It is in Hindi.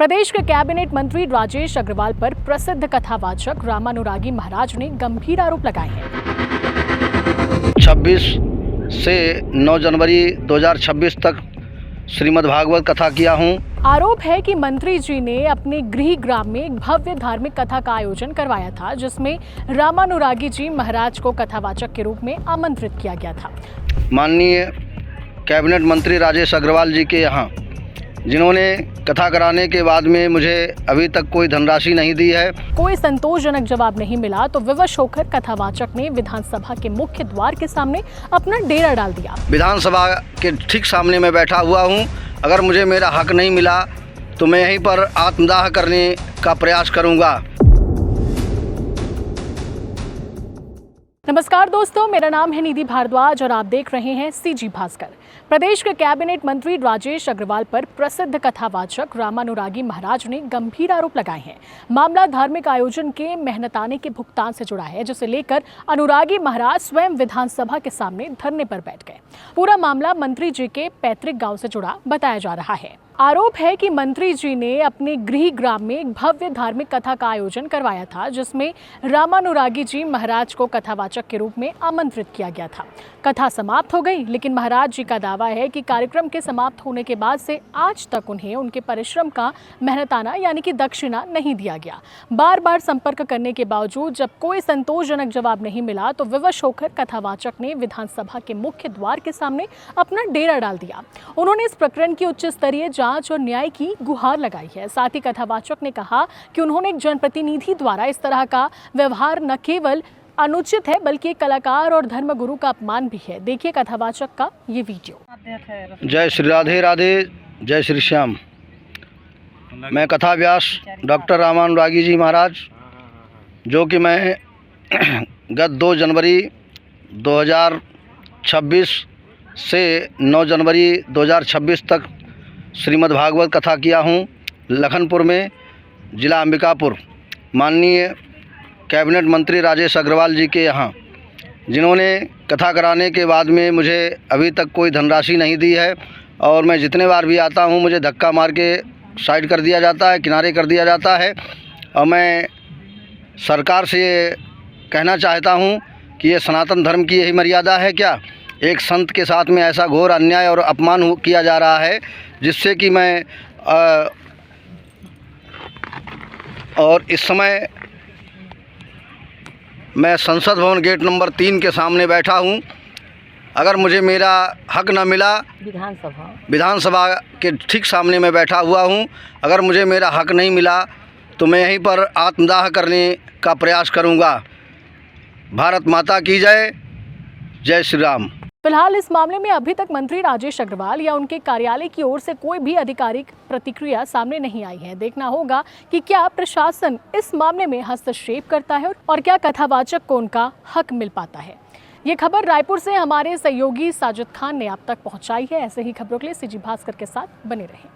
प्रदेश के कैबिनेट मंत्री राजेश अग्रवाल पर प्रसिद्ध कथावाचक रामानुरागी महाराज ने गंभीर आरोप लगाए हैं। 26 से 9 जनवरी 2026 तक श्रीमद् भागवत कथा किया हूँ। आरोप है कि मंत्री जी ने अपने गृह ग्राम में एक भव्य धार्मिक कथा का आयोजन करवाया था, जिसमें रामानुरागी जी महाराज को कथावाचक के रूप में आमंत्रित किया गया था। माननीय कैबिनेट मंत्री राजेश अग्रवाल जी के यहाँ, जिन्होंने कथा कराने के बाद में मुझे अभी तक कोई धनराशि नहीं दी है। कोई संतोषजनक जवाब नहीं मिला तो विवश होकर कथावाचक ने विधानसभा के मुख्य द्वार के सामने अपना डेरा डाल दिया। विधानसभा के ठीक सामने मैं बैठा हुआ हूँ। अगर मुझे मेरा हक नहीं मिला तो मैं यहीं पर आत्मदाह करने का प्रयास करूँगा। नमस्कार दोस्तों, मेरा नाम है निधि भारद्वाज और आप देख रहे हैं सीजी भास्कर। प्रदेश के कैबिनेट मंत्री राजेश अग्रवाल पर प्रसिद्ध कथावाचक रामानुरागी महाराज ने गंभीर आरोप लगाए हैं। मामला धार्मिक आयोजन के मेहनताने के भुगतान से जुड़ा है, जिसे लेकर अनुरागी महाराज स्वयं विधानसभा के सामने धरने पर बैठ गए। पूरा मामला मंत्री जी के पैतृक गांव से जुड़ा बताया जा रहा है। आरोप है कि मंत्री जी ने अपने गृह ग्राम में एक भव्य धार्मिक कथा का आयोजन करवाया था, जिसमें रामानुरागी जी महाराज को कथावाचक के रूप में आमंत्रित किया गया था। कथा समाप्त हो गई, लेकिन महाराज जी का दावा है कि कार्यक्रम के समाप्त होने के बाद से आज तक उन्हें उनके परिश्रम का मेहनताना यानी कि दक्षिणा नहीं दिया गया। बार बार संपर्क करने के बावजूद जब कोई संतोषजनक जवाब नहीं मिला तो विवश होकर कथावाचक ने विधानसभा के मुख्य द्वार के सामने अपना डेरा डाल दिया। उन्होंने इस प्रकरण की उच्च स्तरीय जांच और न्याय की गुहार लगाई है। साथ ही कथावाचक ने कहा कि उन्होंने एक जनप्रतिनिधि द्वारा इस तरह का व्यवहार न केवल अनुचित है बल्कि एक कलाकार और धर्मगुरु का अपमान भी है। देखिए कथावाचक का ये वीडियो। जय श्री राधे राधे, जय श्री श्याम। मैं कथा व्यास डॉक्टर रामानुरागी जी महाराज, जो कि मैं गत 2 जनवरी 2026 से 9 जनवरी 2026 तक श्रीमद् भागवत कथा किया हूँ लखनपुर में, ज़िला अंबिकापुर। माननीय कैबिनेट मंत्री राजेश अग्रवाल जी के यहाँ, जिन्होंने कथा कराने के बाद में मुझे अभी तक कोई धनराशि नहीं दी है और मैं जितने बार भी आता हूँ मुझे धक्का मार के साइड कर दिया जाता है, किनारे कर दिया जाता है। और मैं सरकार से ये कहना चाहता हूँ कि ये सनातन धर्म की यही मर्यादा है क्या? एक संत के साथ में ऐसा घोर अन्याय और अपमान किया जा रहा है, जिससे कि मैं और इस समय मैं संसद भवन गेट नंबर 3 के सामने बैठा हूं। अगर मुझे मेरा हक न मिला, विधानसभा के ठीक सामने मैं बैठा हुआ हूं, अगर मुझे मेरा हक नहीं मिला तो मैं यहीं पर आत्मदाह करने का प्रयास करूंगा। भारत माता की जय, जय श्री राम। फिलहाल इस मामले में अभी तक मंत्री राजेश अग्रवाल या उनके कार्यालय की ओर से कोई भी आधिकारिक प्रतिक्रिया सामने नहीं आई है। देखना होगा कि क्या प्रशासन इस मामले में हस्तक्षेप करता है और क्या कथावाचक को उनका हक मिल पाता है। ये खबर रायपुर से हमारे सहयोगी साजिद खान ने आप तक पहुंचाई है। ऐसे ही खबरों के लिए सीजी भास्कर के साथ बने रहें।